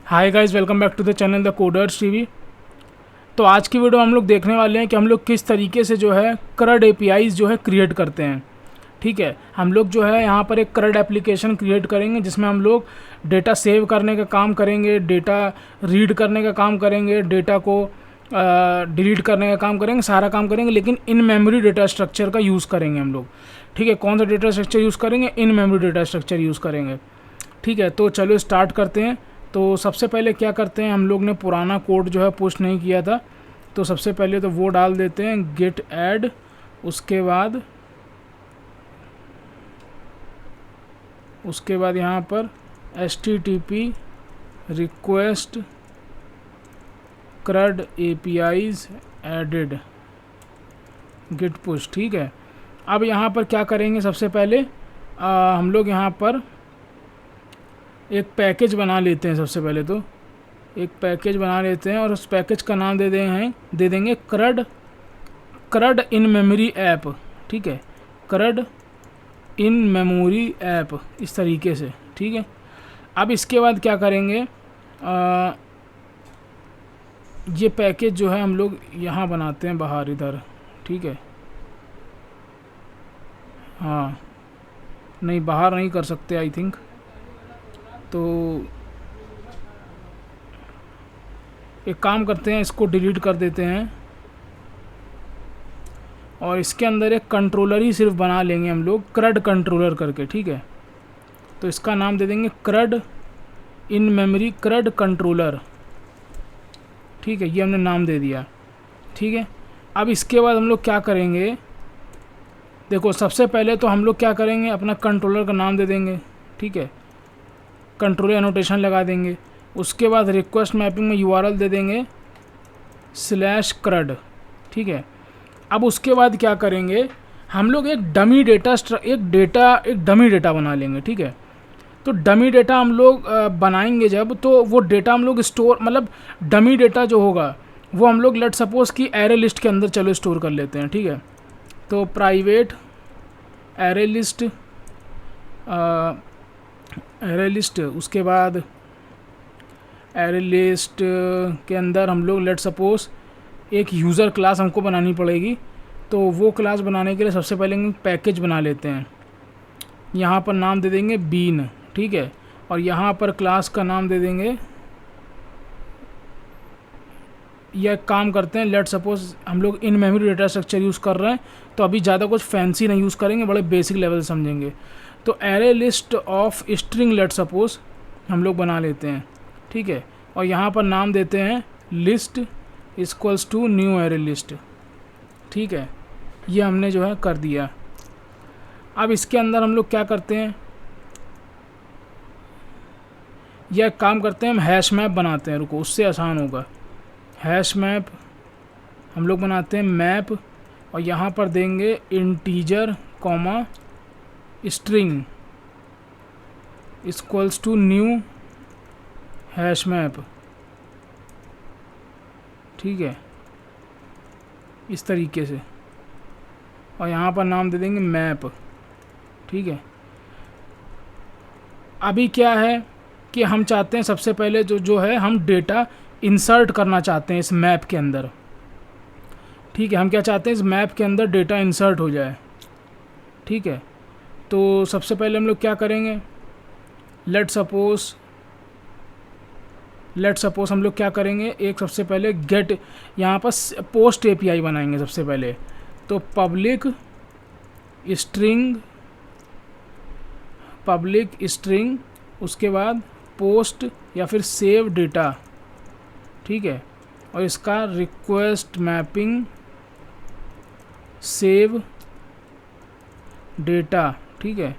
Hi guys, welcome back to the channel the Coders TV. तो आज की video हम लोग देखने वाले हैं कि हम लोग किस तरीके से जो है CRUD APIs जो है क्रिएट करते हैं। ठीक है, हम लोग जो है यहाँ पर एक CRUD एप्लीकेशन क्रिएट करेंगे जिसमें हम लोग डेटा सेव करने का काम करेंगे, डेटा रीड करने का काम करेंगे, डेटा को डिलीट करने का काम करेंगे, सारा काम करेंगे, लेकिन इन मेमोरी डेटा स्ट्रक्चर का यूज़ करेंगे हम लोग। ठीक है, कौन सा डेटा स्ट्रक्चर यूज़ करेंगे? In memory data structure use करेंगे। ठीक है, तो चलो स्टार्ट करते हैं। तो सबसे पहले क्या करते हैं, हम लोग ने पुराना कोड जो है पुश नहीं किया था, तो सबसे पहले तो वो डाल देते हैं git add। उसके बाद यहाँ पर http request CRUD APIs added git push। ठीक है, अब यहाँ पर क्या करेंगे, सबसे पहले हम लोग यहाँ पर एक पैकेज बना लेते हैं। सबसे पहले तो एक पैकेज बना लेते हैं और उस पैकेज का नाम दे देंगे CRUD इन मेमोरी ऐप। ठीक है, CRUD इन मेमोरी ऐप, इस तरीके से। ठीक है, अब इसके बाद क्या करेंगे, ये पैकेज जो है हम लोग यहाँ बनाते हैं बाहर इधर। ठीक है, हाँ नहीं, बाहर नहीं कर सकते आई थिंक, तो एक काम करते हैं, इसको डिलीट कर देते हैं और इसके अंदर एक कंट्रोलर ही सिर्फ बना लेंगे हम लोग, CRUD कंट्रोलर करके। ठीक है, तो इसका नाम दे देंगे CRUD in memory CRUD controller. ठीक है, ये हमने नाम दे दिया। ठीक है, अब इसके बाद हम लोग क्या करेंगे, देखो सबसे पहले तो हम लोग क्या करेंगे, अपना कंट्रोलर का नाम दे देंगे। ठीक है, कंट्रोलर एनोटेशन लगा देंगे। उसके बाद रिक्वेस्ट मैपिंग में URL दे देंगे /CRUD। ठीक है, अब उसके बाद क्या करेंगे, हम लोग एक डमी डेटा बना लेंगे। ठीक है, तो डमी डेटा हम लोग बनाएंगे जब, तो वो डेटा हम लोग स्टोर, मतलब डमी डेटा जो होगा वो हम लोग लेट सपोज कि एरे लिस्ट के अंदर चलो स्टोर कर लेते हैं। ठीक है, तो प्राइवेट एरे लिस्ट, उसके बाद एरे लिस्ट के अंदर हम लोग लेट सपोज एक यूज़र क्लास हमको बनानी पड़ेगी। तो वो क्लास बनाने के लिए सबसे पहले हम पैकेज बना लेते हैं। यहाँ पर नाम दे देंगे बीन। ठीक है, और यहाँ पर क्लास का नाम दे देंगे, यह काम करते हैं, लेट सपोज हम लोग in memory data structure use कर रहे हैं, तो अभी ज़्यादा कुछ फैंसी नहीं यूज़ करेंगे, बड़े बेसिक लेवल समझेंगे। तो array list of string let suppose हम लोग बना लेते हैं। ठीक है, और यहाँ पर नाम देते हैं list equals to new array list. ठीक है, ये हमने जो है कर दिया। अब इसके अंदर हम लोग क्या करते हैं, यह काम करते हैं, हम हैश मैप बनाते हैं। रुको, उससे आसान होगा। हैश मैप हम लोग बनाते हैं मैप, और यहाँ पर देंगे integer comma string equals to new hash map. ठीक है, इस तरीके से, और यहाँ पर नाम दे देंगे मैप। ठीक है, अभी क्या है कि हम चाहते हैं सबसे पहले जो है हम डेटा इंसर्ट करना चाहते हैं इस मैप के अंदर। ठीक है, हम क्या चाहते हैं, इस मैप के अंदर डेटा इंसर्ट हो जाए। ठीक है, तो सबसे पहले हम लोग क्या करेंगे, लेट सपोज हम लोग क्या करेंगे, एक सबसे पहले गेट, यहाँ पर पोस्ट API बनाएंगे सबसे पहले। तो पब्लिक स्ट्रिंग, उसके बाद पोस्ट या फिर सेव डेटा। ठीक है, और इसका रिक्वेस्ट मैपिंग सेव डेटा। ठीक है,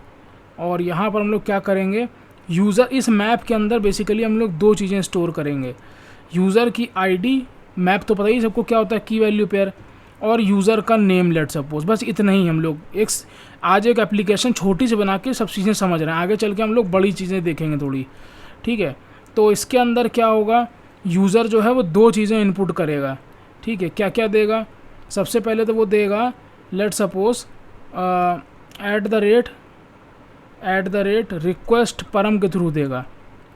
और यहाँ पर हम लोग क्या करेंगे, यूज़र, इस मैप के अंदर बेसिकली हम लोग दो चीज़ें स्टोर करेंगे, यूज़र की ID, मैप तो पता ही सबको क्या होता है, की वैल्यू पेयर, और यूज़र का नेम लेट सपोज। बस इतना ही हम लोग आज एक एप्लीकेशन छोटी सी बना के सब चीज़ें समझ रहे हैं, आगे चल के हम लोग बड़ी चीज़ें देखेंगे थोड़ी। ठीक है, तो इसके अंदर क्या होगा, यूज़र जो है वो दो चीज़ें इनपुट करेगा। ठीक है, क्या क्या देगा, सबसे पहले तो वो देगा लेट सपोज @ रिक्वेस्ट परम के थ्रू देगा।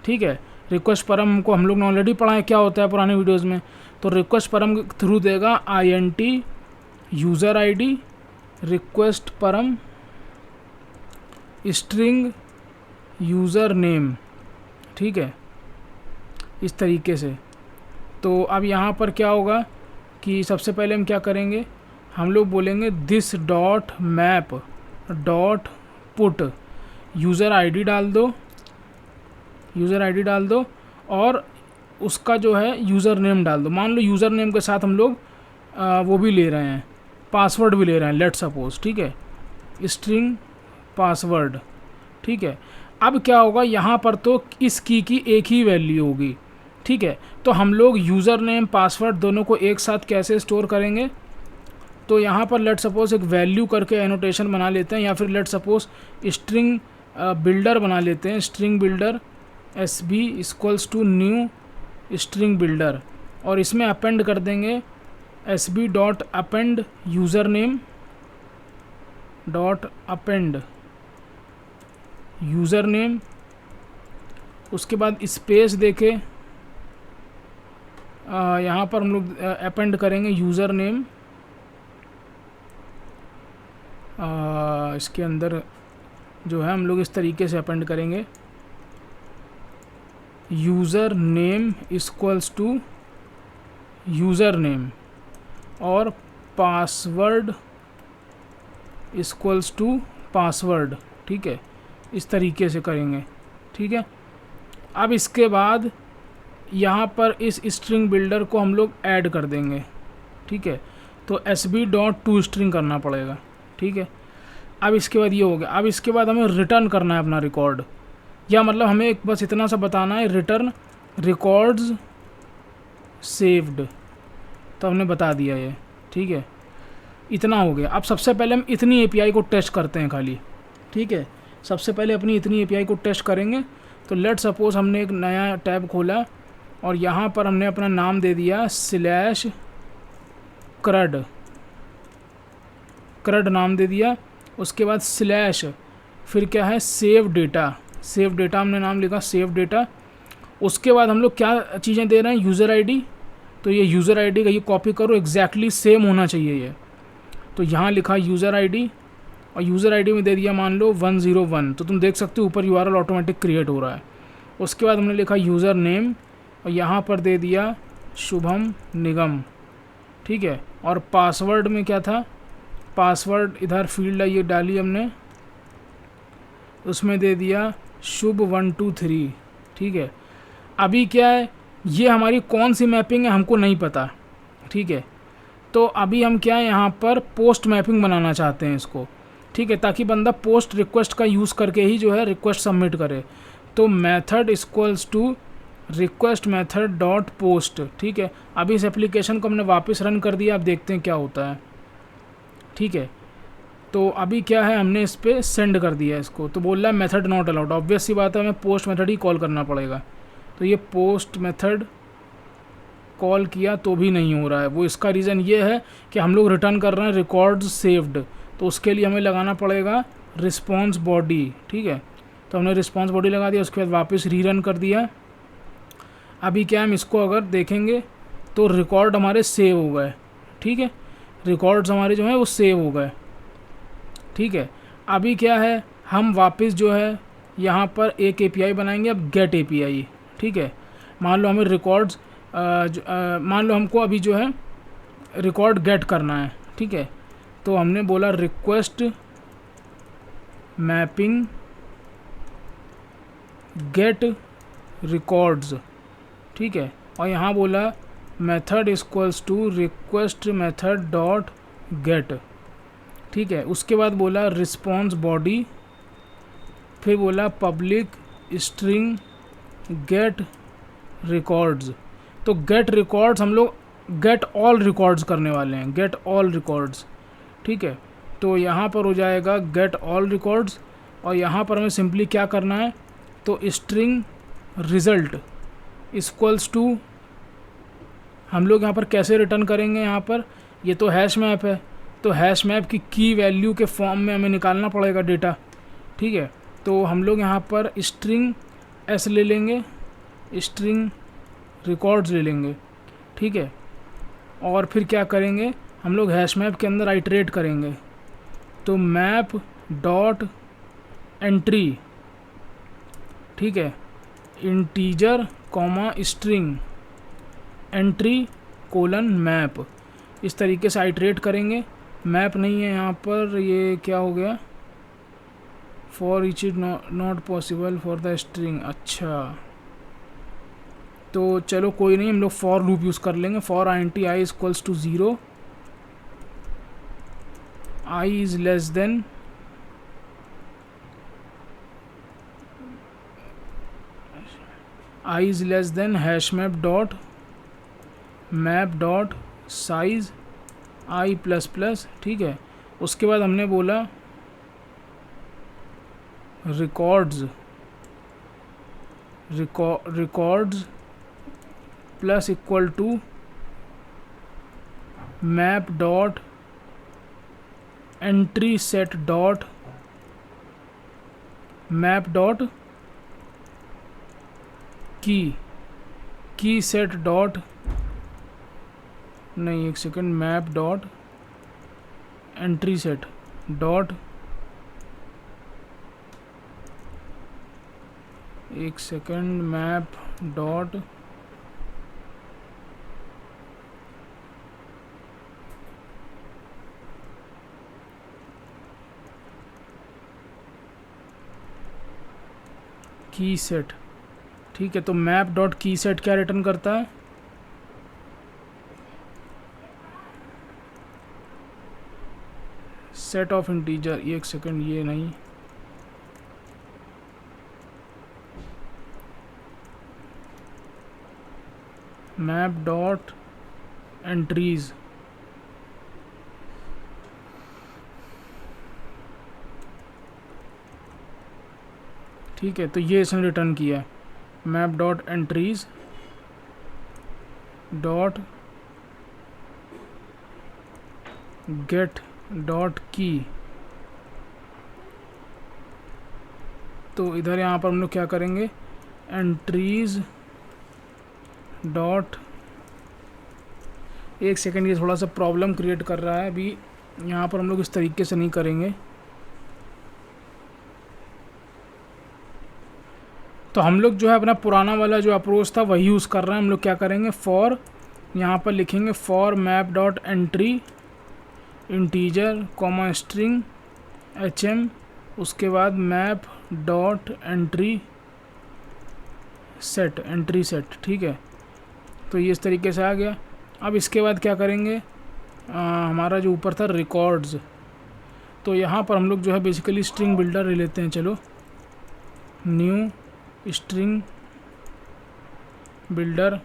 ठीक है, रिक्वेस्ट परम को हम लोग ने ऑलरेडी पढ़ा है क्या होता है पुराने वीडियोज़ में। तो रिक्वेस्ट परम के थ्रू देगा INT यूज़र ID रिक्वेस्ट परम स्ट्रिंग यूज़र नेम, ठीक है, इस तरीके से। तो अब यहाँ पर क्या होगा कि सबसे पहले हम क्या करेंगे, हम लोग बोलेंगे this dot map dot put user ID डाल दो, यूज़र ID डाल दो और उसका जो है यूज़र नेम डाल दो। मान लो यूज़र नेम के साथ हम लोग वो भी ले रहे हैं, पासवर्ड भी ले रहे हैं, लेट सपोज, ठीक है, स्ट्रिंग पासवर्ड, ठीक है। अब क्या होगा यहाँ पर, तो इस की एक ही वैल्यू होगी, ठीक है। तो हम लोग यूज़र नेम पासवर्ड दोनों को एक साथ कैसे स्टोर करेंगे, तो यहाँ पर लेट सपोज एक वैल्यू करके एनोटेशन बना लेते हैं, या फिर लेट सपोज स्ट्रिंग बिल्डर बना लेते हैं, string builder SB equals to new string builder, और इसमें अपेंड कर देंगे SB dot append user name dot append user name, उसके बाद स्पेस देके यहाँ पर हम लोग अपेंड करेंगे यूज़र नेम, इसके अंदर जो है हम लोग इस तरीके से अपेंड करेंगे user name equals to user name और पासवर्ड इक्वल्स टू पासवर्ड, ठीक है, इस तरीके से करेंगे, ठीक है। अब इसके बाद यहाँ पर इस स्ट्रिंग बिल्डर को हम लोग ऐड कर देंगे, ठीक है। तो SB डॉट टू स्ट्रिंग करना पड़ेगा, ठीक है। अब इसके बाद ये हो गया। अब इसके बाद हमें रिटर्न करना है अपना रिकॉर्ड, या मतलब हमें बस इतना सा बताना है, रिटर्न रिकॉर्ड्स सेव्ड, तो हमने बता दिया ये, ठीक है, इतना हो गया। अब सबसे पहले हम इतनी API को टेस्ट करते हैं खाली, ठीक है। सबसे पहले अपनी इतनी API को टेस्ट करेंगे। तो लेट सपोज हमने एक नया टैब खोला और यहाँ पर हमने अपना नाम दे दिया /CRUD नाम दे दिया। उसके बाद स्लैश, फिर क्या है, सेव डेटा हमने नाम लिखा, सेव डेटा। उसके बाद हम लोग क्या चीज़ें दे रहे हैं, यूज़र ID। तो ये यूज़र ID का ये कॉपी करो, एग्जैक्टली सेम होना चाहिए ये। तो यहाँ लिखा यूज़र ID और यूज़र ID में दे दिया मान लो 101, तो तुम देख सकते हो ऊपर URL ऑटोमेटिक क्रिएट हो रहा है। उसके बाद हमने लिखा यूज़र नेम और यहाँ पर दे दिया शुभम निगम, ठीक है। और पासवर्ड में क्या था, पासवर्ड इधर फील्ड है ये डाली हमने, उसमें दे दिया शुभ 123, ठीक है। अभी क्या है, ये हमारी कौन सी मैपिंग है हमको नहीं पता, ठीक है। तो अभी हम क्या है, यहाँ पर पोस्ट मैपिंग बनाना चाहते हैं इसको, ठीक है, ताकि बंदा पोस्ट रिक्वेस्ट का यूज़ करके ही जो है रिक्वेस्ट सबमिट करे। तो method equals to request method dot post, ठीक है। अभी इस एप्लीकेशन को हमने वापस रन कर दिया, अब देखते हैं क्या होता है, ठीक है। तो अभी क्या है, हमने इस पर सेंड कर दिया इसको, तो बोल रहा है मेथड नॉट अलाउड। ऑब्वियस सी बात है, हमें पोस्ट मेथड ही कॉल करना पड़ेगा। तो ये पोस्ट मेथड कॉल किया तो भी नहीं हो रहा है। वो इसका रीज़न ये है कि हम लोग रिटर्न कर रहे हैं रिकॉर्ड्स सेव्ड, तो उसके लिए हमें लगाना पड़ेगा रिस्पॉन्स बॉडी, ठीक है। तो हमने रिस्पॉन्स बॉडी लगा दिया, उसके बाद वापस रीरन कर दिया। अभी क्या हम इसको अगर देखेंगे तो रिकॉर्ड हमारे सेव हो गए, ठीक है, रिकॉर्ड्स हमारे जो हैं वो सेव हो गए, ठीक है। अभी क्या है, हम वापस जो है यहाँ पर एक API बनाएंगे, अब गेट API, ठीक है। मान लो हमें रिकॉर्ड्स मान लो हमको अभी जो है रिकॉर्ड गेट करना है, ठीक है। तो हमने बोला रिक्वेस्ट मैपिंग गेट रिकॉर्ड्स, ठीक है। और यहाँ बोला method equals to request method dot get, ठीक है। उसके बाद बोला रिस्पॉन्स बॉडी, फिर बोला पब्लिक स्ट्रिंग गेट रिकॉर्ड्स। तो गेट रिकॉर्ड्स हम लोग गेट ऑल रिकॉर्ड्स करने वाले हैं, गेट ऑल रिकॉर्ड्स, ठीक है। तो यहाँ पर हो जाएगा गेट ऑल रिकॉर्ड्स और यहाँ पर हमें सिंपली क्या करना है, तो स्ट्रिंग रिज़ल्ट इक्वल्स टू, हम लोग यहाँ पर कैसे रिटर्न करेंगे, यहाँ पर ये तो हैश मैप है, तो हैश मैप की वैल्यू के फॉर्म में हमें निकालना पड़ेगा डेटा, ठीक है। तो हम लोग यहाँ पर स्ट्रिंग S ले लेंगे स्ट्रिंग रिकॉर्ड्स ले लेंगे, ठीक है। और फिर क्या करेंगे, हम लोग हैश मैप के अंदर आइटरेट करेंगे। तो मैप डॉट एंट्री, ठीक है, integer comma string entry colon map, इस तरीके से आइटरेट करेंगे। मैप नहीं है यहाँ पर, ये क्या हो गया, for each is not possible for the string. अच्छा, तो चलो कोई नहीं, हम लोग फॉर लूप यूज़ कर लेंगे। For I I equals to 0, I is less than hash map dot size I plus plus, ठीक है। उसके बाद हमने बोला records plus equal to map dot entry set dot map dot key set dot, नहीं एक second, map dot entry set dot, एक second, map dot key set, ठीक है। तो मैप डॉट की सेट क्या रिटर्न करता है, सेट ऑफ इंटीजर, एक सेकंड, ये नहीं, मैप डॉट एंट्रीज, ठीक है। तो ये इसने रिटर्न किया है, map dot entries dot gate dot की। तो इधर यहाँ पर हम लोग क्या करेंगे, एंट्रीज डॉट, एक सेकंड, ये थोड़ा सा प्रॉब्लम क्रिएट कर रहा है। अभी यहाँ पर हम लोग इस तरीके से नहीं करेंगे। तो हम लोग जो है अपना पुराना वाला जो अप्रोच था वही यूज़ कर रहे हैं। हम लोग क्या करेंगे, फॉर, यहाँ पर लिखेंगे for map dot entry integer comma string HM, उसके बाद मैप डॉट एंट्री सेट, ठीक है। तो ये इस तरीके से आ गया। अब इसके बाद क्या करेंगे, हमारा जो ऊपर था रिकॉर्ड्स, तो यहाँ पर हम लोग जो है बेसिकली स्ट्रिंग बिल्डर ले लेते हैं। चलो, न्यू स्ट्रिंग बिल्डर,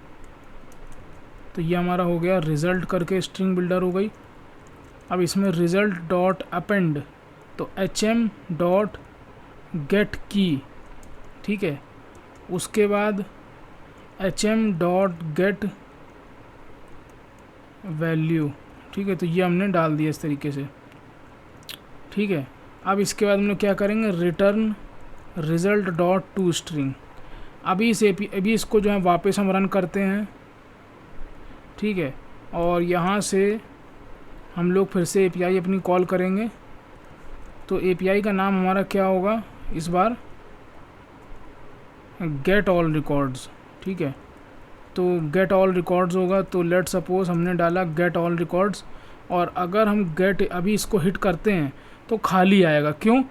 तो ये हमारा हो गया रिज़ल्ट करके स्ट्रिंग बिल्डर हो गई। अब इसमें रिज़ल्ट डॉट अपेंड, तो HM डॉट गेट की, ठीक है। उसके बाद HM डॉट गेट वैल्यू, ठीक है। तो ये हमने डाल दिया इस तरीके से, ठीक है। अब इसके बाद हम लोग क्या करेंगे, return result dot to string. अभी इसको जो है वापस हम रन करते हैं, ठीक है। और यहाँ से हम लोग फिर से API अपनी कॉल करेंगे। तो API का नाम हमारा क्या होगा इस बार, गेट ऑल रिकॉर्ड्स, ठीक है। तो गेट ऑल रिकॉर्ड्स होगा। तो लेट सपोज हमने डाला गेट ऑल रिकॉर्ड्स, और अगर हम गेट अभी इसको हिट करते हैं तो खाली आएगा। क्यों?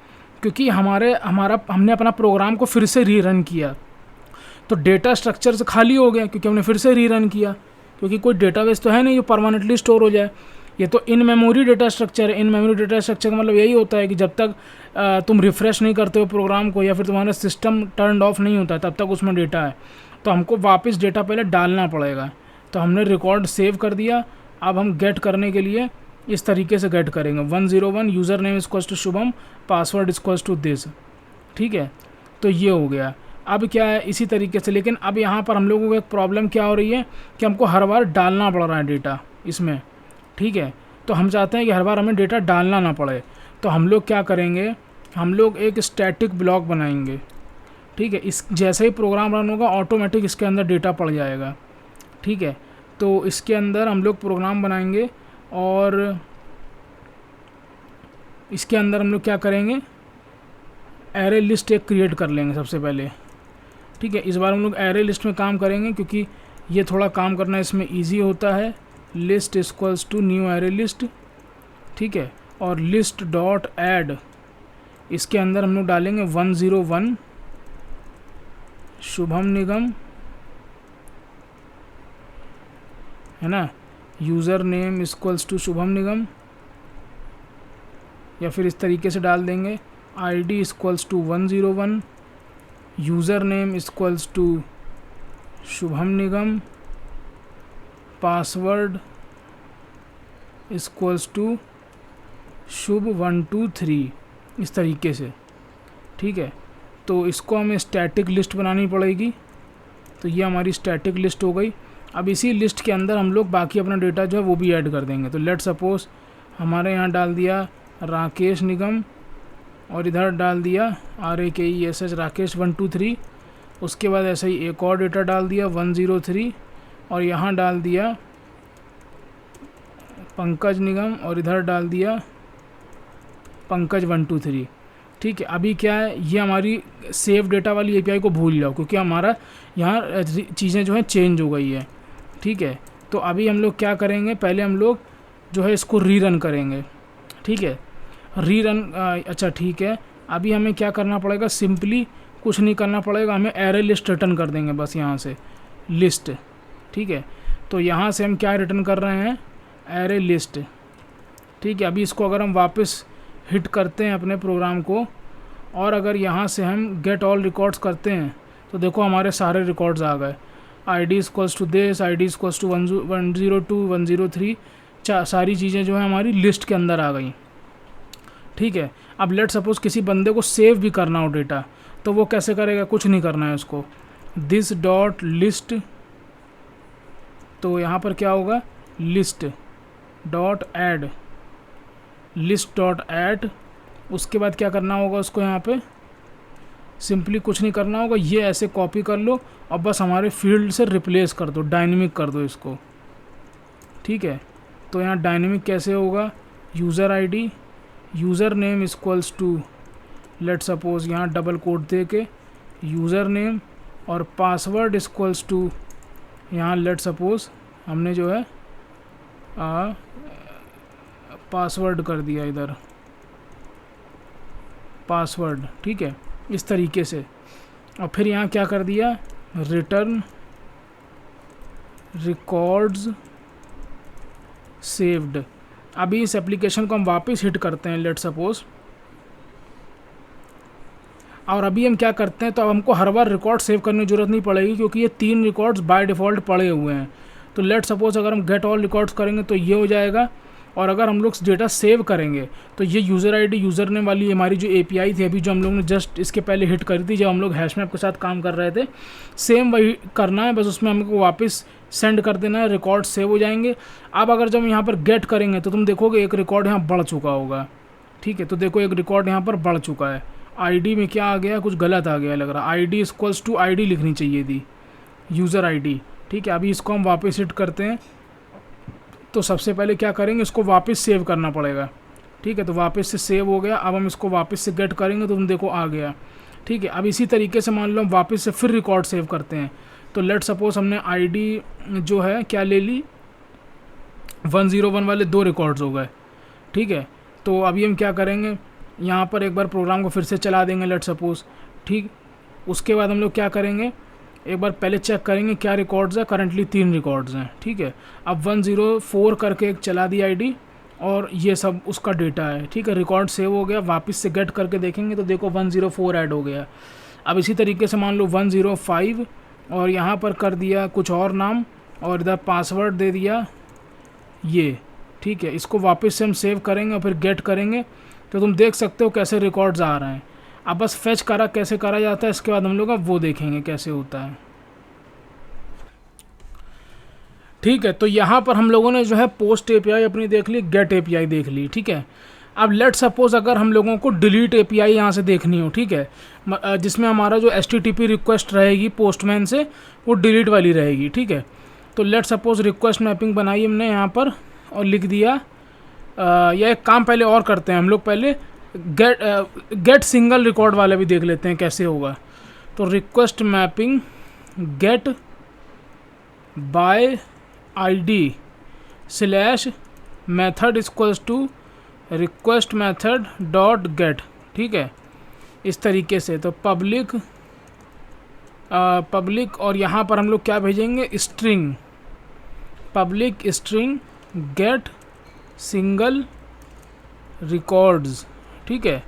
क्योंकि हमने अपना प्रोग्राम को फिर से रीरन किया, तो डेटा स्ट्रक्चर से खाली हो गया क्योंकि हमने फिर से रीरन किया। क्योंकि कोई डेटाबेस तो है नहीं जो परमानेंटली स्टोर हो जाए, ये तो इन मेमोरी डेटा स्ट्रक्चर है। इन मेमोरी डेटा स्ट्रक्चर का मतलब यही होता है कि जब तक तुम रिफ़्रेश नहीं करते हो प्रोग्राम को, या फिर तुम्हारा सिस्टम टर्न ऑफ नहीं होता तब तक उसमें डेटा है। तो हमको वापस डेटा पहले डालना पड़ेगा। तो हमने रिकॉर्ड सेव कर दिया। अब हम गेट करने के लिए इस तरीके से गेट करेंगे, 101 user name equals to Shubham, password equals to this, ठीक है। तो ये हो गया। अब क्या है, इसी तरीके से, लेकिन अब यहाँ पर हम लोगों को एक प्रॉब्लम क्या हो रही है कि हमको हर बार डालना पड़ रहा है डेटा इसमें, ठीक है। तो हम चाहते हैं कि हर बार हमें डेटा डालना ना पड़े। तो हम लोग क्या करेंगे, हम लोग एक स्टैटिक ब्लॉक बनाएंगे, ठीक है। इस जैसे ही प्रोग्राम रन होगा ऑटोमेटिक इसके अंदर डेटा पड़ जाएगा, ठीक है। तो इसके अंदर हम लोग प्रोग्राम बनाएंगे और इसके अंदर हम लोग क्या करेंगे, एरे लिस्ट एक क्रिएट कर लेंगे सबसे पहले, ठीक है। इस बार हम लोग एरे लिस्ट में काम करेंगे क्योंकि ये थोड़ा काम करना इसमें इजी होता है। List equals to new array list, ठीक है। और लिस्ट डॉट ऐड, इसके अंदर हम लोग डालेंगे 101 शुभम निगम, है ना। User name equals to Shubham Nigam, या फिर इस तरीके से डाल देंगे ID equals to 101, user name equals to Shubham Nigam, password equals to Shubh 123, इस तरीके से, ठीक है। तो इसको हमें स्टैटिक लिस्ट बनानी पड़ेगी। तो ये हमारी स्टैटिक लिस्ट हो गई। अब इसी लिस्ट के अंदर हम लोग बाकी अपना डेटा जो है वो भी ऐड कर देंगे। तो लेट सपोज हमारे यहाँ डाल दिया राकेश निगम और इधर डाल दिया RAKESH राकेश 123। उसके बाद ऐसे ही एक और डेटा डाल दिया 103 और यहाँ डाल दिया पंकज निगम और इधर डाल दिया पंकज 123, ठीक है। अभी क्या है, ये हमारी सेव डेटा वाली API को भूल जाओ क्योंकि हमारा यहाँ चीज़ें जो है चेंज हो गई है, ठीक है। तो अभी हम लोग क्या करेंगे, पहले हम लोग जो है इसको रीरन करेंगे, ठीक है। रीरन, अच्छा ठीक है। अभी हमें क्या करना पड़ेगा, सिंपली कुछ नहीं करना पड़ेगा, हमें एरे लिस्ट रिटर्न कर देंगे बस यहाँ से लिस्ट, ठीक है। तो यहाँ से हम क्या रिटर्न कर रहे हैं, एरे लिस्ट, ठीक है। अभी इसको अगर हम वापस हिट करते हैं अपने प्रोग्राम को और अगर यहाँ से हम गेट ऑल रिकॉर्ड्स करते हैं तो देखो हमारे सारे रिकॉर्ड्स आ गए। ID equals to this, ID equals to 102 103, सारी चीज़ें जो है हमारी लिस्ट के अंदर आ गई, ठीक है। अब लेट सपोज किसी बंदे को सेव भी करना हो डेटा, तो वो कैसे करेगा, कुछ नहीं करना है उसको, दिस डॉट लिस्ट, तो यहाँ पर क्या होगा, list dot add, list dot add. उसके बाद क्या करना होगा उसको, यहाँ पे सिंपली कुछ नहीं करना होगा, ये ऐसे कॉपी कर लो और बस हमारे फील्ड से रिप्लेस कर दो, डायनेमिक कर दो इसको, ठीक है। तो यहाँ डायनेमिक कैसे होगा, user ID, user name equals to, let suppose यहाँ डबल कोट दे के यूज़र नेम और पासवर्ड इक्वल्स टू, यहाँ लेट सपोज हमने जो है पासवर्ड कर दिया इधर पासवर्ड, ठीक है, इस तरीके से। और फिर यहाँ क्या कर दिया, रिटर्न रिकॉर्ड्स सेव्ड। अभी इस एप्लीकेशन को हम वापस हिट करते हैं लेट सपोज, और अभी हम क्या करते हैं, तो अब हमको हर बार रिकॉर्ड सेव करने की ज़रूरत नहीं पड़ेगी क्योंकि ये 3 रिकॉर्ड्स बाय डिफ़ॉल्ट पड़े हुए हैं। तो लेट सपोज अगर हम गेट ऑल रिकॉर्ड्स करेंगे तो ये हो जाएगा, और अगर हम लोग डेटा सेव करेंगे तो ये यूज़र ID यूज़र नेम वाली हमारी जो API थी अभी जो हम लोग ने जस्ट इसके पहले हिट करी थी जब हम लोग हैशमैप के साथ काम कर रहे थे, सेम वही करना है, बस उसमें हमको वापस सेंड कर देना है, रिकॉर्ड सेव हो जाएंगे। अब अगर जब यहाँ पर गेट करेंगे तो तुम देखोगे एक रिकॉर्ड यहाँ बढ़ चुका होगा, ठीक है। तो देखो एक रिकॉर्ड यहाँ पर बढ़ चुका है, ID में क्या आ गया, कुछ गलत आ गया लग रहा, ID इक्वल्स टू ID लिखनी चाहिए थी, यूज़र ID, ठीक है। अभी इसको हम वापस हिट करते हैं, तो सबसे पहले क्या करेंगे, इसको वापस सेव करना पड़ेगा, ठीक है। तो वापस से सेव हो गया। अब हम इसको वापस से गेट करेंगे तो तुम देखो आ गया, ठीक है। अब इसी तरीके से मान लो हम वापस से फिर रिकॉर्ड सेव करते हैं, तो लेट सपोज हमने ID जो है क्या ले ली, 101 वाले 2 रिकॉर्ड्स हो गए, ठीक है। तो अभी हम क्या करेंगे, यहाँ पर एक बार प्रोग्राम को फिर से चला देंगे लेट सपोज, ठीक। उसके बाद हम लोग क्या करेंगे, एक बार पहले चेक करेंगे क्या रिकॉर्ड्स है, करंटली 3 रिकॉर्ड्स हैं, ठीक है। अब 104 करके एक चला दिया ID और ये सब उसका डेटा है, ठीक है। रिकॉर्ड सेव हो गया, वापस से गेट करके देखेंगे तो देखो 104 ऐड हो गया। अब इसी तरीके से मान लो 105 और यहाँ पर कर दिया कुछ और नाम और इधर पासवर्ड दे दिया ये, ठीक है। इसको वापस से हम सेव करेंगे और फिर गेट करेंगे तो तुम देख सकते हो कैसे रिकॉर्ड्स आ रहे हैं। अब बस फेच करा कैसे करा जाता है इसके बाद हम लोग अब वो देखेंगे कैसे होता है, ठीक है। तो यहाँ पर हम लोगों ने जो है पोस्ट API अपनी देख ली, गेट API देख ली, ठीक है। अब लेट सपोज अगर हम लोगों को डिलीट एपीआई यहाँ से देखनी हो, ठीक है, जिसमें हमारा जो HTTP रिक्वेस्ट रहेगी पोस्टमैन से वो डिलीट वाली रहेगी, ठीक है। तो लेट सपोज रिक्वेस्ट मैपिंग बनाई हमने यहाँ पर और लिख दिया, या एक काम पहले और करते हैं हम लोग, पहले गेट सिंगल रिकॉर्ड वाला भी देख लेते हैं कैसे होगा। तो request mapping get by ID slash method equals to request method dot get, ठीक है, इस तरीके से। तो पब्लिक और यहाँ पर हम लोग क्या भेजेंगे, string, public string get single records, ठीक है।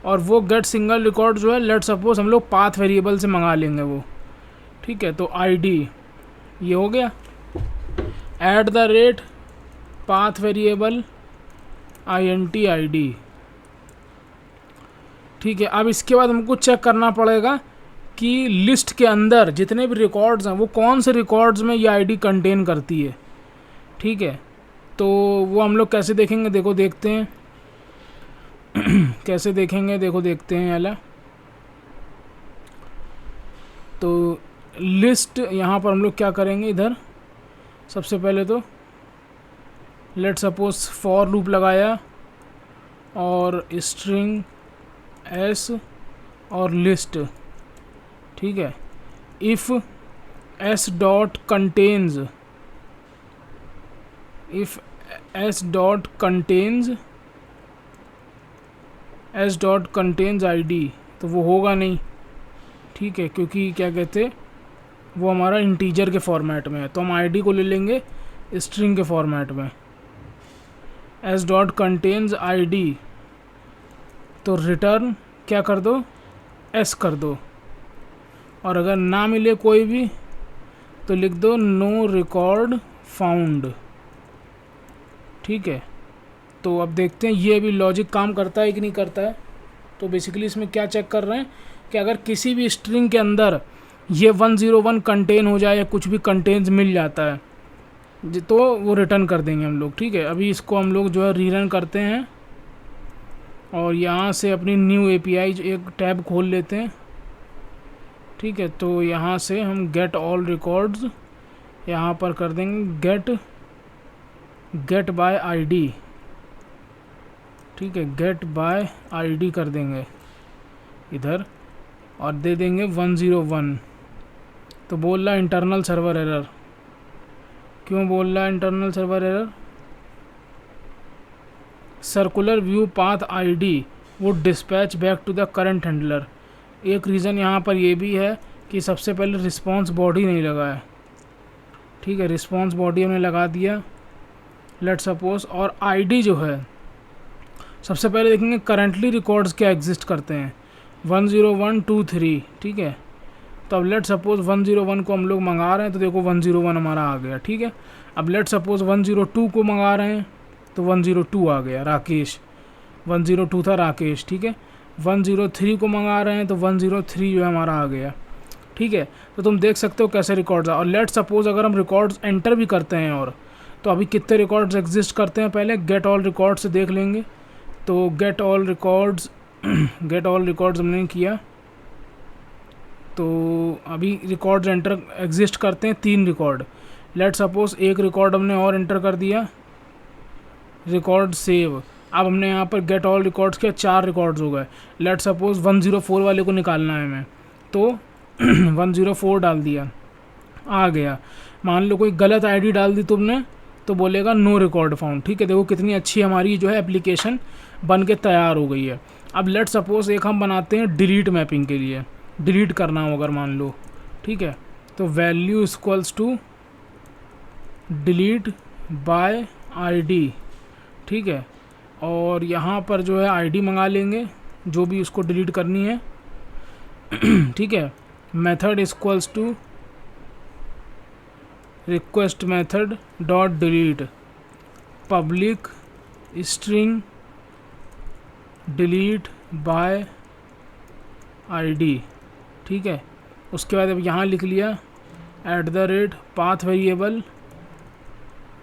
और वो गेट सिंगल रिकॉर्ड जो है लेट सपोज हम लोग पाथ वेरिएबल से मंगा लेंगे वो, ठीक है। तो ID ये हो गया, eight the rate path variable int ID, ठीक है। अब इसके बाद हमको चेक करना पड़ेगा कि लिस्ट के अंदर जितने भी रिकॉर्ड्स हैं वो कौन से रिकॉर्ड्स में ये ID कंटेन करती है, ठीक है। तो वो हम लोग कैसे देखेंगे, देखो देखते हैं कैसे देखेंगे, देखो देखते हैं याला। तो लिस्ट यहाँ पर हम लोग क्या करेंगे, इधर सबसे पहले तो लेट सपोज फॉर लूप लगाया और स्ट्रिंग s और लिस्ट, ठीक है। If s dot contains, if s dot contains ID, तो वो होगा नहीं, ठीक है, क्योंकि क्या कहते वो हमारा इंटीजर के फॉर्मेट में है। तो हम ID को ले लेंगे स्ट्रिंग के फॉर्मेट में, s डॉट कंटेन्स ID, तो रिटर्न क्या कर दो, s कर दो, और अगर ना मिले कोई भी तो लिख दो नो रिकॉर्ड फाउंड, ठीक है। तो अब देखते हैं ये अभी लॉजिक काम करता है कि नहीं करता है। तो बेसिकली इसमें क्या चेक कर रहे हैं कि अगर किसी भी स्ट्रिंग के अंदर ये 101 कंटेन हो जाए या कुछ भी कंटेन्स मिल जाता है तो वो रिटर्न कर देंगे हम लोग, ठीक है। अभी इसको हम लोग जो है रीरन करते हैं और यहाँ से अपनी न्यू API एक टैब खोल लेते हैं, ठीक है। तो यहाँ से हम गेट ऑल रिकॉर्ड्स यहाँ पर कर देंगे गेट बाय ID, ठीक है, गेट बाय ID कर देंगे इधर और दे देंगे 101। तो बोल रहा है इंटरनल सर्वर एरर, क्यों बोल रहा है internal server error, circular view path ID would dispatch back to the current handler. एक रीज़न यहाँ पर ये भी है कि सबसे पहले रिस्पॉन्स बॉडी नहीं लगा है, ठीक है, रिस्पॉन्स बॉडी हमने लगा दिया लेट सपोज। और ID जो है सबसे पहले देखेंगे करंटली रिकॉर्ड्स क्या एग्जिस्ट करते हैं, 101 2 3, ठीक है। तो अब लेट सपोज 101 को हम लोग मंगा रहे हैं तो देखो 101 हमारा आ गया, ठीक है। अब लेट सपोज 102 को मंगा रहे हैं तो 102 आ गया, राकेश, 102 था राकेश, ठीक है। 103 को मंगा रहे हैं तो 103 जो है हमारा आ गया, ठीक है। तो तुम देख सकते हो कैसे रिकॉर्ड्स और लेट सपोज अगर हम रिकॉर्ड्स एंटर भी करते हैं और तो अभी कितने रिकॉर्ड्स एग्जिस्ट करते हैं पहले गेट ऑल रिकॉर्ड्स से देख लेंगे। तो गेट ऑल रिकॉर्ड्स हमने किया तो अभी रिकॉर्ड्स एंटर एग्जिस्ट करते हैं 3 रिकॉर्ड। लेट सपोज एक रिकॉर्ड हमने और एंटर कर दिया, रिकॉर्ड सेव। अब हमने यहाँ पर गेट ऑल रिकॉर्ड्स के 4 रिकॉर्ड्स हो गए। लेट सपोज 104 वाले को निकालना है हमें तो 104 डाल दिया, आ गया। मान लो कोई गलत ID डाल दी तुमने तो बोलेगा नो रिकॉर्ड फाउंड, ठीक है। देखो कितनी अच्छी हमारी जो है एप्लीकेशन बन के तैयार हो गई है। अब लेट सपोज एक हम बनाते हैं डिलीट मैपिंग के लिए, डिलीट करना हो अगर मान लो, ठीक है। तो value equals to delete by ID, ठीक है। और यहाँ पर जो है ID मंगा लेंगे जो भी उसको डिलीट करनी है, ठीक है। Method equals to request method dot delete public string delete by ID, ठीक है। उसके बाद अब यहाँ लिख लिया at the rate path variable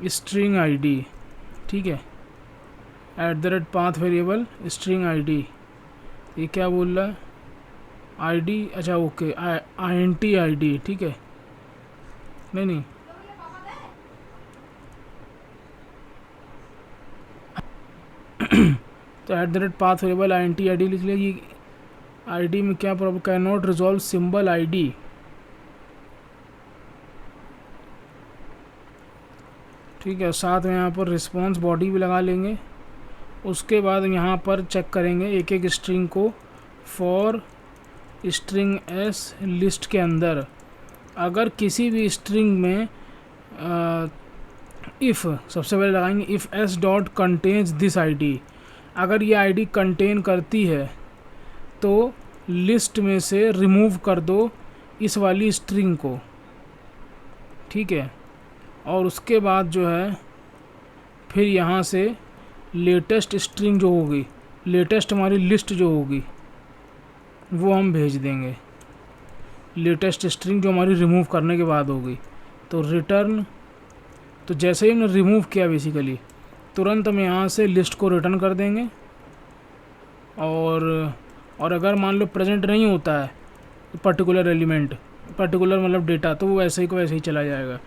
string ID, ठीक है। At the rate path variable string ID, ये क्या बोल रहा है आईडी, अच्छा ओके INT आईडी, ठीक है नहीं तो eight the rate path variable INT ID लिख लिया। ये आईडी में क्या problem, can not resolve symbol ID, ठीक है। साथ में यहाँ पर रिस्पॉन्स बॉडी भी लगा लेंगे। उसके बाद यहाँ पर चेक करेंगे एक एक स्ट्रिंग को। फॉर स्ट्रिंग एस लिस्ट के अंदर अगर किसी भी स्ट्रिंग में इफ़ सबसे पहले लगाएंगे if S dot contains this ID, अगर ये आईडी कंटेन करती है तो लिस्ट में से रिमूव कर दो इस वाली स्ट्रिंग को, ठीक है। और उसके बाद जो है फिर यहाँ से लेटेस्ट स्ट्रिंग जो होगी, लेटेस्ट हमारी लिस्ट जो होगी वो हम भेज देंगे, लेटेस्ट स्ट्रिंग जो हमारी रिमूव करने के बाद होगी। तो रिटर्न, तो जैसे ही हमने रिमूव किया बेसिकली तुरंत हम यहाँ से लिस्ट को रिटर्न कर देंगे। और अगर मान लो प्रेजेंट नहीं होता है पर्टिकुलर एलिमेंट, पर्टिकुलर मतलब डेटा, तो वो वैसे ही को वैसे ही चला जाएगा।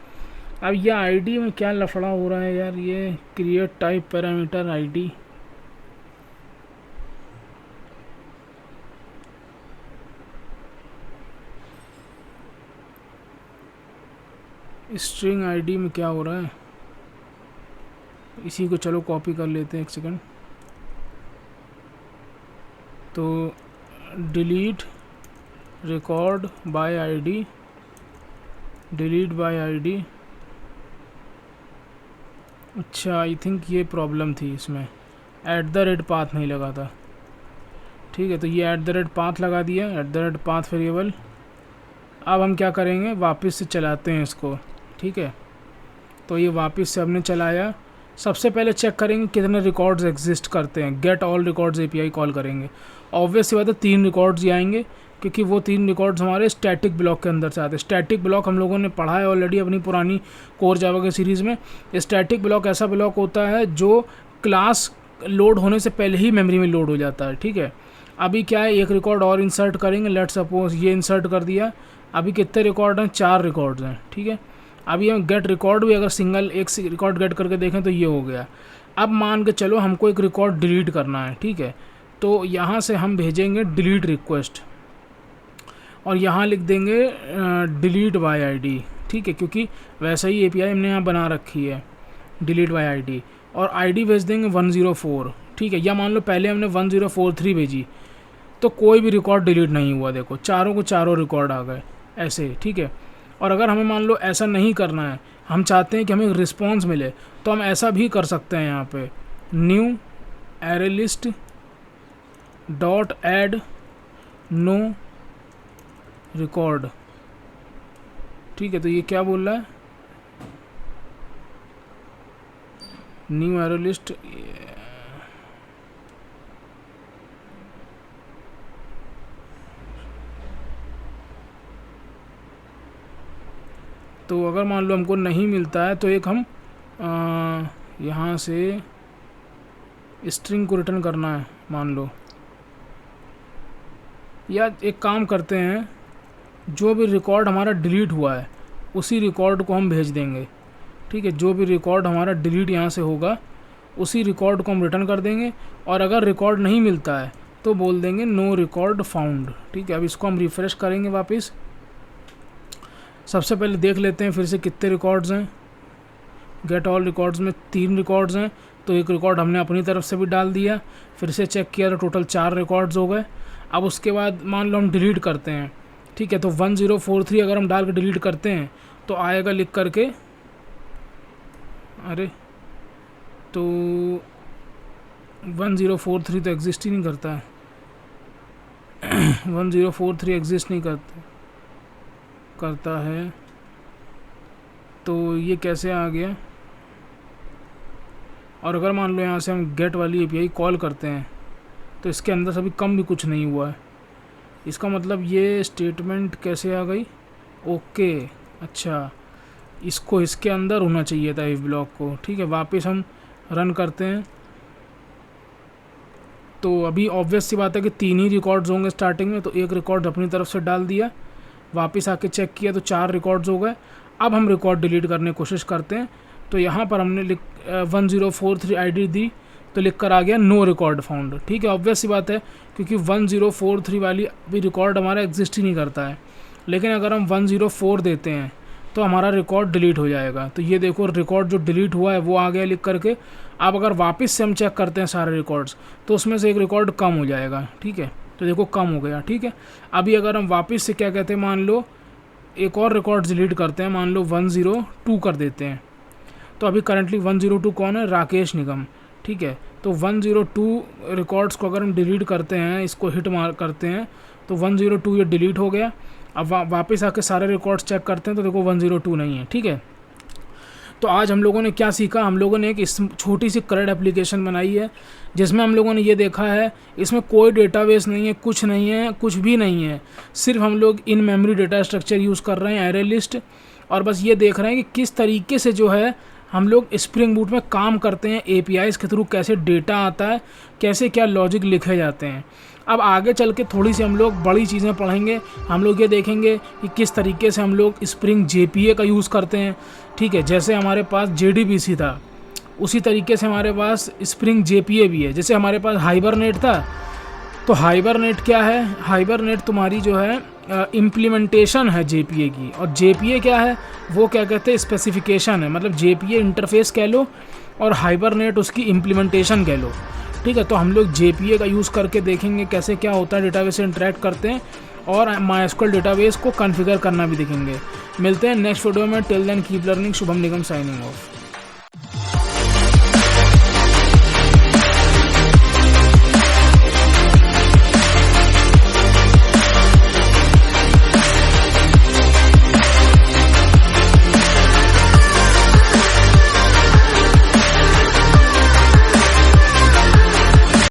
अब ये आईडी में क्या लफड़ा हो रहा है यार, ये create type parameter ID, string ID में क्या हो रहा है, इसी को चलो कॉपी कर लेते हैं एक सेकंड। तो delete record by ID, delete bye ID, अच्छा आई थिंक ये प्रॉब्लम थी इसमें, एट द रेट पाथ नहीं लगा था, ठीक है। तो ये एट द रेट पाथ लगा दिया, eight the rate path variable. अब हम क्या करेंगे, वापस से चलाते हैं इसको, ठीक है। तो ये वापस से हमने चलाया। सबसे पहले चेक करेंगे कितने रिकॉर्ड्स एग्जिस्ट करते हैं, get all records API call करेंगे। ऑब्वियस सी बात है 3 रिकॉर्ड्स ही आएंगे, क्योंकि वो 3 रिकॉर्ड्स हमारे स्टैटिक ब्लॉक के अंदर से आते हैं। स्टैटिक ब्लॉक हम लोगों ने पढ़ा है ऑलरेडी अपनी पुरानी कोर जावा के सीरीज़ में। स्टैटिक ब्लॉक ऐसा ब्लॉक होता है जो क्लास लोड होने से पहले ही मेमोरी में लोड हो जाता है, ठीक है। अभी क्या है, एक रिकॉर्ड और इंसर्ट करेंगे, लेट सपोज ये इंसर्ट कर दिया। अभी कितने रिकॉर्ड हैं, 4 रिकॉर्ड्स हैं, ठीक है। अभी हम गेट रिकॉर्ड भी अगर सिंगल एक रिकॉर्ड गेट करके देखें तो ये हो गया। अब मान के चलो हमको एक रिकॉर्ड डिलीट करना है, ठीक है। तो यहाँ से हम भेजेंगे डिलीट रिक्वेस्ट और यहाँ लिख देंगे डिलीट बाय आईडी, ठीक है, क्योंकि वैसे ही API हमने यहाँ बना रखी है डिलीट बाय आईडी। और आईडी भेज देंगे 104, ठीक है। या मान लो पहले हमने 1043 भेजी तो कोई भी रिकॉर्ड डिलीट नहीं हुआ, देखो चारों को चारों रिकॉर्ड आ गए ऐसे, ठीक है। और अगर हमें मान लो ऐसा नहीं करना है, हम चाहते हैं कि हमें एक रिस्पॉन्स मिले, तो हम ऐसा भी कर सकते हैं। यहाँ पे new array list dot add no record, ठीक है। तो ये क्या बोल रहा है, न्यू एरे लिस्ट, तो अगर मान लो हमको नहीं मिलता है तो एक हम यहाँ से स्ट्रिंग को रिटर्न करना है मान लो, या एक काम करते हैं, जो भी रिकॉर्ड हमारा डिलीट हुआ है उसी रिकॉर्ड को हम भेज देंगे, ठीक है। जो भी रिकॉर्ड हमारा डिलीट यहाँ से होगा उसी रिकॉर्ड को हम रिटर्न कर देंगे। और अगर रिकॉर्ड नहीं मिलता है तो बोल देंगे नो रिकॉर्ड फाउंड, ठीक है। अब इसको हम रिफ़्रेश करेंगे वापस। सबसे पहले देख लेते हैं फिर से कितने रिकॉर्ड्स हैं। गेट ऑल रिकॉर्ड्स में 3 रिकॉर्ड्स हैं, तो एक रिकॉर्ड हमने अपनी तरफ से भी डाल दिया। फिर से चेक किया तो टोटल 4 रिकॉर्ड्स हो गए। अब उसके बाद मान लो हम डिलीट करते हैं, ठीक है। तो 1043 अगर हम डाल के डिलीट करते हैं तो आएगा लिख करके, अरे तो 1043 तो एग्जिस्ट ही नहीं करता है 1043 एग्जिस्ट नहीं करता है, तो ये कैसे आ गया। और अगर मान लो यहाँ से हम गेट वाली API कॉल करते हैं तो इसके अंदर से अभी कम भी कुछ नहीं हुआ है। इसका मतलब ये स्टेटमेंट कैसे आ गई, ओके अच्छा, इसको इसके अंदर होना चाहिए था इफ ब्लॉक को, ठीक है। वापस हम रन करते हैं तो अभी ऑब्वियस सी बात है कि 3 ही रिकॉर्ड्स होंगे स्टार्टिंग में, तो एक रिकॉर्ड अपनी तरफ से डाल दिया, वापस आके चेक किया तो 4 रिकॉर्ड्स हो गए। अब हम रिकॉर्ड डिलीट करने की कोशिश करते हैं, तो यहाँ पर हमने 1043 आईडी दी तो लिख कर आ गया नो रिकॉर्ड फाउंड। ठीक है, ऑब्वियस सी बात है क्योंकि 1043 वाली अभी रिकॉर्ड हमारा एग्जिस्ट ही नहीं करता है, लेकिन अगर हम 104 देते हैं तो हमारा रिकॉर्ड डिलीट हो जाएगा। तो ये देखो रिकॉर्ड जो डिलीट हुआ है वो आ गया लिख करके। अब अगर वापस से हम चेक करते हैं सारे रिकॉर्ड्स तो उसमें से एक रिकॉर्ड कम हो जाएगा। ठीक है, तो देखो कम हो गया। ठीक है, अभी अगर हम वापस से क्या कहते हैं, मान लो एक और रिकॉर्ड डिलीट करते हैं, मान लो 102 कर देते हैं, तो अभी करंटली 102 कौन है, राकेश निगम। ठीक है, तो 102 रिकॉर्ड्स को अगर हम डिलीट करते हैं, इसको हिट मार करते हैं तो 102 ये डिलीट हो गया। अब वापस आके सारे रिकॉर्ड्स चेक करते हैं तो देखो 102 नहीं है। ठीक है, तो आज हम लोगों ने क्या सीखा, हम लोगों ने एक छोटी सी CRUD एप्लीकेशन बनाई है जिसमें हम लोगों ने ये देखा है इसमें कोई डेटाबेस नहीं है, कुछ नहीं है, कुछ भी नहीं है, सिर्फ हम लोग in memory data structure use कर रहे हैं, एरे लिस्ट, और बस ये देख रहे हैं कि किस तरीके से जो है हम लोग स्प्रिंग बूट में काम करते हैं, APIs के थ्रू कैसे डेटा आता है, कैसे क्या लॉजिक लिखे जाते हैं। अब आगे चल के थोड़ी सी हम लोग बड़ी चीज़ें पढ़ेंगे, हम लोग ये देखेंगे कि किस तरीके से हम लोग स्प्रिंग JPA का यूज़ करते हैं। ठीक है, जैसे हमारे पास JDBC था उसी तरीके से हमारे पास स्प्रिंग JPA भी है। जैसे हमारे पास हाइबरनेट था, तो हाइबरनेट क्या है, हाइबरनेट तुम्हारी जो है इम्प्लीमेंटेशन है JPA की, और JPA क्या है, वो क्या कहते हैं स्पेसिफिकेशन है, मतलब JPA इंटरफेस कह लो और हाइबरनेट उसकी इम्प्लीमेंटेशन कह लो। ठीक है, तो हम लोग JPA का यूज़ करके देखेंगे कैसे क्या होता है, डेटाबेस से इंटरेक्ट करते हैं और MySQL डेटाबेस को कॉन्फ़िगर करना भी देखेंगे। मिलते हैं नेक्स्ट वीडियो में, till then keep learning. Shubham Nigam signing of.